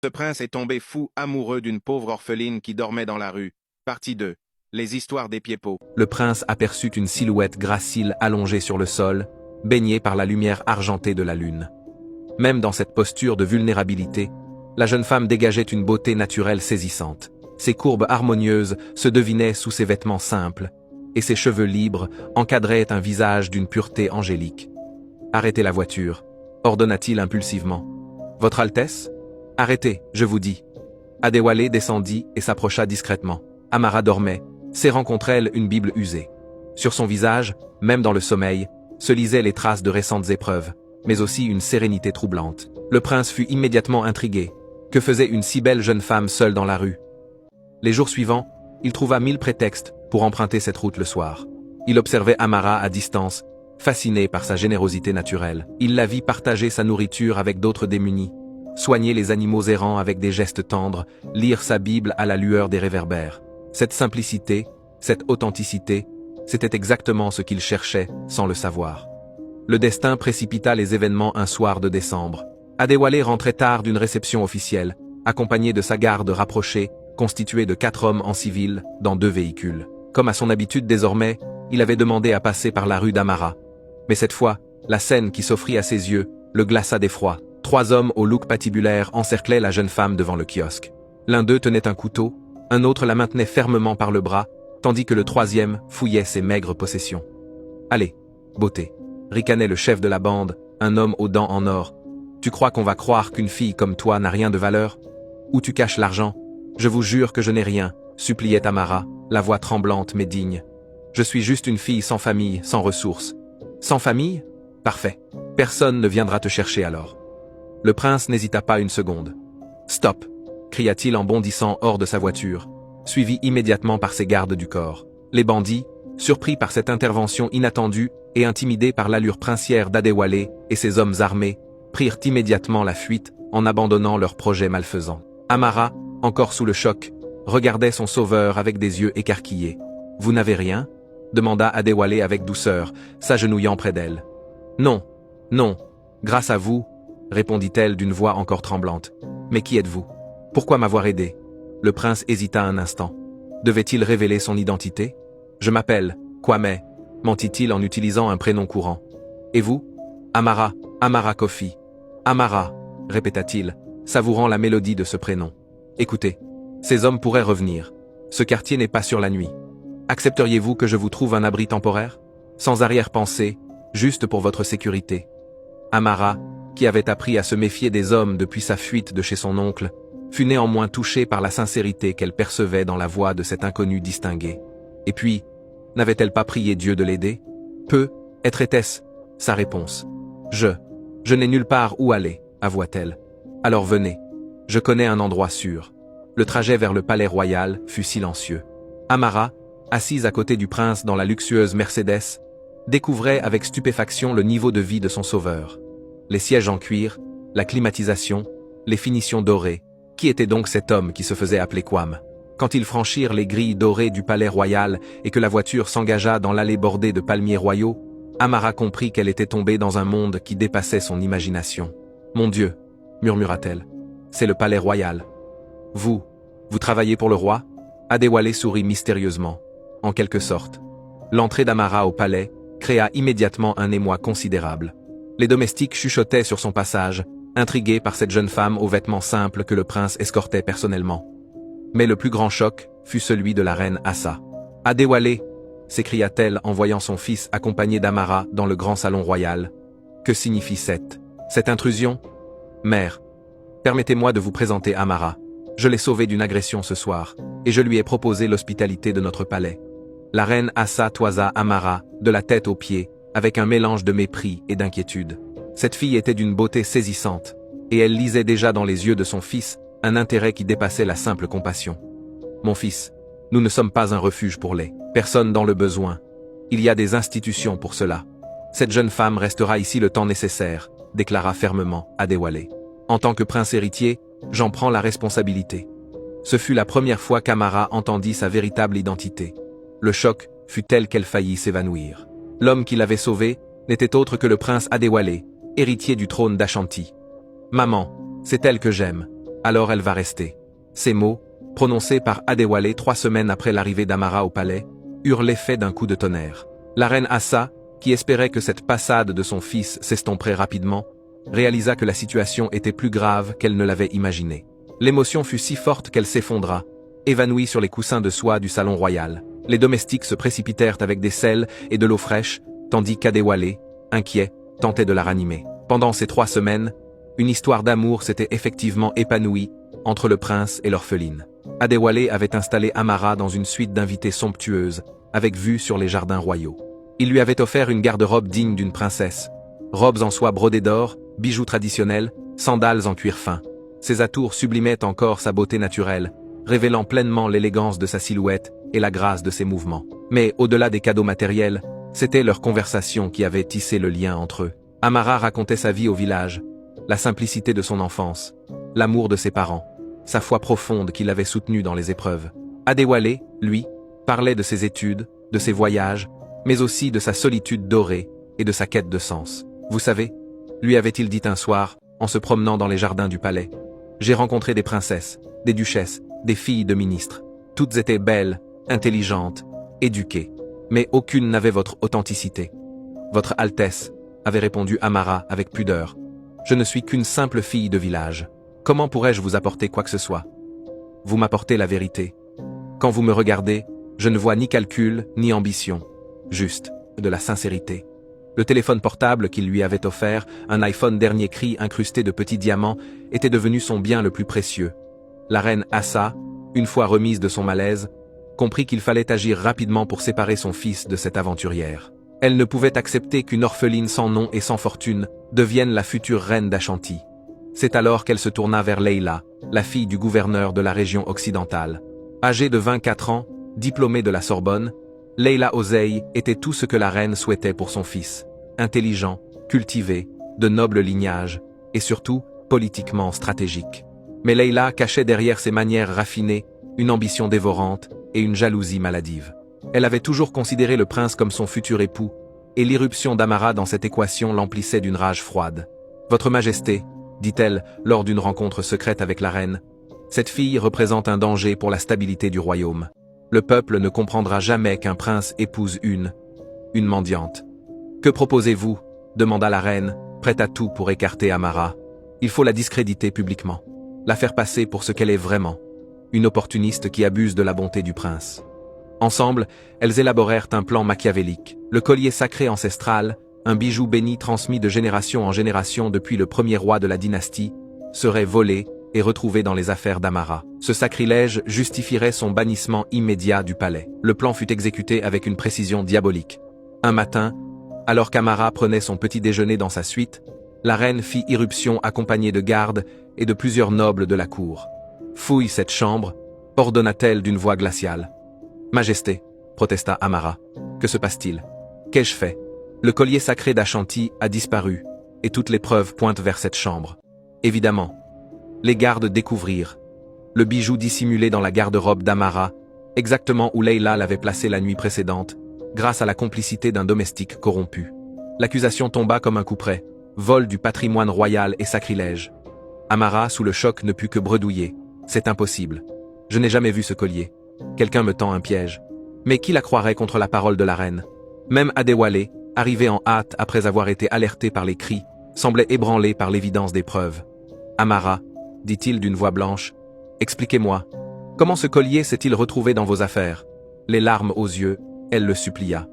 Ce prince est tombé fou amoureux d'une pauvre orpheline qui dormait dans la rue. Partie 2. Les histoires des pieds-pots. Le prince aperçut une silhouette gracile allongée sur le sol, baignée par la lumière argentée de la lune. Même dans cette posture de vulnérabilité, la jeune femme dégageait une beauté naturelle saisissante. Ses courbes harmonieuses se devinaient sous ses vêtements simples, et ses cheveux libres encadraient un visage d'une pureté angélique. « Arrêtez la voiture », ordonna-t-il impulsivement. « Votre Altesse ? Arrêtez, je vous dis. » Adewale descendit et s'approcha discrètement. Amara dormait, serrant contre elle une Bible usée. Sur son visage, même dans le sommeil, se lisaient les traces de récentes épreuves, mais aussi une sérénité troublante. Le prince fut immédiatement intrigué. Que faisait une si belle jeune femme seule dans la rue? Les jours suivants, il trouva 1000 prétextes pour emprunter cette route le soir. Il observait Amara à distance, fasciné par sa générosité naturelle. Il la vit partager sa nourriture avec d'autres démunis, soigner les animaux errants avec des gestes tendres, lire sa Bible à la lueur des réverbères. Cette simplicité, cette authenticité, c'était exactement ce qu'il cherchait sans le savoir. Le destin précipita les événements un soir de décembre. Adewale rentrait tard d'une réception officielle, accompagné de sa garde rapprochée, constituée de 4 hommes en civil, dans 2 véhicules. Comme à son habitude désormais, il avait demandé à passer par la rue d'Amara. Mais cette fois, la scène qui s'offrit à ses yeux le glaça d'effroi. 3 hommes au look patibulaire encerclaient la jeune femme devant le kiosque. L'un d'eux tenait un couteau, un autre la maintenait fermement par le bras, tandis que le 3e fouillait ses maigres possessions. « Allez, beauté !» ricanait le chef de la bande, un homme aux dents en or. « Tu crois qu'on va croire qu'une fille comme toi n'a rien de valeur? Où tu caches l'argent? Je vous jure que je n'ai rien, » suppliait Amara, la voix tremblante mais digne. « Je suis juste une fille sans famille, sans ressources. »« Sans famille? Parfait. Personne ne viendra te chercher alors. » Le prince n'hésita pas une seconde. « Stop !» cria-t-il en bondissant hors de sa voiture, suivi immédiatement par ses gardes du corps. Les bandits, surpris par cette intervention inattendue et intimidés par l'allure princière d'Adewale et ses hommes armés, prirent immédiatement la fuite en abandonnant leur projet malfaisant. Amara, encore sous le choc, regardait son sauveur avec des yeux écarquillés. « Vous n'avez rien ?» demanda Adewale avec douceur, s'agenouillant près d'elle. « Non, non, grâce à vous, » répondit-elle d'une voix encore tremblante. « Mais qui êtes-vous? Pourquoi m'avoir aidé ?» Le prince hésita un instant. Devait-il révéler son identité? « Je m'appelle Kwame », mentit-il en utilisant un prénom courant. « Et vous? »« Amara, Amara Kofi. »« Amara », répéta-t-il, savourant la mélodie de ce prénom. « Écoutez, ces hommes pourraient revenir. Ce quartier n'est pas sur la nuit. Accepteriez-vous que je vous trouve un abri temporaire? Sans arrière-pensée, juste pour votre sécurité. » Amara, qui avait appris à se méfier des hommes depuis sa fuite de chez son oncle, fut néanmoins touchée par la sincérité qu'elle percevait dans la voix de cet inconnu distingué. Et puis, n'avait-elle pas prié Dieu de l'aider? Peu, était-ce sa réponse. Je n'ai nulle part où aller, avoua-t-elle. Alors venez, je connais un endroit sûr. Le trajet vers le palais royal fut silencieux. Amara, assise à côté du prince dans la luxueuse Mercedes, découvrait avec stupéfaction le niveau de vie de son sauveur. Les sièges en cuir, la climatisation, les finitions dorées. Qui était donc cet homme qui se faisait appeler Kwame? Quand ils franchirent les grilles dorées du palais royal et que la voiture s'engagea dans l'allée bordée de palmiers royaux, Amara comprit qu'elle était tombée dans un monde qui dépassait son imagination. « Mon Dieu !» murmura-t-elle. « C'est le palais royal. »« Vous travaillez pour le roi ?» Adewale sourit mystérieusement. En quelque sorte. L'entrée d'Amara au palais créa immédiatement un émoi considérable. Les domestiques chuchotaient sur son passage, intrigués par cette jeune femme aux vêtements simples que le prince escortait personnellement. Mais le plus grand choc fut celui de la reine Assa. « Adewale !» s'écria-t-elle en voyant son fils accompagné d'Amara dans le grand salon royal. « Que signifie cette intrusion? Mère, permettez-moi de vous présenter Amara. Je l'ai sauvée d'une agression ce soir, et je lui ai proposé l'hospitalité de notre palais. » La reine Assa toisa Amara, de la tête aux pieds, avec un mélange de mépris et d'inquiétude. Cette fille était d'une beauté saisissante, et elle lisait déjà dans les yeux de son fils un intérêt qui dépassait la simple compassion. « Mon fils, nous ne sommes pas un refuge pour les personnes dans le besoin. Il y a des institutions pour cela. Cette jeune femme restera ici le temps nécessaire, » déclara fermement Adewale. « En tant que prince héritier, j'en prends la responsabilité. » Ce fut la première fois qu'Amara entendit sa véritable identité. Le choc fut tel qu'elle faillit s'évanouir. L'homme qui l'avait sauvée n'était autre que le prince Adewale, héritier du trône d'Ashanti. « Maman, c'est elle que j'aime. Alors elle va rester. Ces mots, prononcés par Adewale 3 semaines après l'arrivée d'Amara au palais, eurent l'effet d'un coup de tonnerre. La reine Assa, qui espérait que cette passade de son fils s'estomperait rapidement, réalisa que la situation était plus grave qu'elle ne l'avait imaginé. L'émotion fut si forte qu'elle s'effondra, évanouie sur les coussins de soie du salon royal. Les domestiques se précipitèrent avec des sels et de l'eau fraîche, tandis qu'Adewale, inquiet, tentait de la ranimer. Pendant ces 3 semaines, une histoire d'amour s'était effectivement épanouie entre le prince et l'orpheline. Adewale avait installé Amara dans une suite d'invités somptueuses, avec vue sur les jardins royaux. Il lui avait offert une garde-robe digne d'une princesse, robes en soie brodée d'or, bijoux traditionnels, sandales en cuir fin. Ces atours sublimaient encore sa beauté naturelle, révélant pleinement l'élégance de sa silhouette et la grâce de ses mouvements. Mais au-delà des cadeaux matériels, c'était leur conversation qui avait tissé le lien entre eux. Amara racontait sa vie au village, la simplicité de son enfance, l'amour de ses parents, sa foi profonde qui l'avait soutenu dans les épreuves. Adewale, lui, parlait de ses études, de ses voyages, mais aussi de sa solitude dorée et de sa quête de sens. Vous savez, lui avait-il dit un soir, en se promenant dans les jardins du palais, j'ai rencontré des princesses, des duchesses, des filles de ministres. Toutes étaient belles, intelligentes, éduquées, mais aucune n'avait votre authenticité. Votre Altesse, avait répondu Amara avec pudeur. Je ne suis qu'une simple fille de village. Comment pourrais-je vous apporter quoi que ce soit? Vous m'apportez la vérité. Quand vous me regardez, je ne vois ni calcul, ni ambition. Juste, de la sincérité. Le téléphone portable qu'il lui avait offert, un iPhone dernier cri incrusté de petits diamants, était devenu son bien le plus précieux. La reine Assa, une fois remise de son malaise, comprit qu'il fallait agir rapidement pour séparer son fils de cette aventurière. Elle ne pouvait accepter qu'une orpheline sans nom et sans fortune devienne la future reine d'Ashanti. C'est alors qu'elle se tourna vers Leila, la fille du gouverneur de la région occidentale. Âgée de 24 ans, diplômée de la Sorbonne, Leila Ozeï était tout ce que la reine souhaitait pour son fils. Intelligent, cultivé, de noble lignage, et surtout, politiquement stratégique. Mais Leila cachait derrière ses manières raffinées une ambition dévorante et une jalousie maladive. Elle avait toujours considéré le prince comme son futur époux, et l'irruption d'Amara dans cette équation l'emplissait d'une rage froide. « Votre Majesté, dit-elle lors d'une rencontre secrète avec la reine, cette fille représente un danger pour la stabilité du royaume. Le peuple ne comprendra jamais qu'un prince épouse une mendiante. Que proposez-vous? Demanda la reine, prête à tout pour écarter Amara. Il faut la discréditer publiquement, la faire passer pour ce qu'elle est vraiment, une opportuniste qui abuse de la bonté du prince. Ensemble, elles élaborèrent un plan machiavélique. Le collier sacré ancestral, un bijou béni transmis de génération en génération depuis le premier roi de la dynastie, serait volé et retrouvé dans les affaires d'Amara. Ce sacrilège justifierait son bannissement immédiat du palais. Le plan fut exécuté avec une précision diabolique. Un matin, alors qu'Amara prenait son petit déjeuner dans sa suite, la reine fit irruption accompagnée de gardes et de plusieurs nobles de la cour. « Fouille cette chambre », ordonna-t-elle d'une voix glaciale. « Majesté », protesta Amara, « que se passe-t-il? Qu'ai-je fait? Le collier sacré d'Ashanti a disparu, et toutes les preuves pointent vers cette chambre. » Évidemment, les gardes découvrirent le bijou dissimulé dans la garde-robe d'Amara, exactement où Leila l'avait placé la nuit précédente, grâce à la complicité d'un domestique corrompu. L'accusation tomba comme un coup près, vol du patrimoine royal et sacrilège. Amara, sous le choc, ne put que bredouiller. C'est impossible. Je n'ai jamais vu ce collier. Quelqu'un me tend un piège. Mais qui la croirait contre la parole de la reine? Même Adewale, arrivé en hâte après avoir été alerté par les cris, semblait ébranlé par l'évidence des preuves. Amara, dit-il d'une voix blanche, expliquez-moi, comment ce collier s'est-il retrouvé dans vos affaires? Les larmes aux yeux, elle le supplia.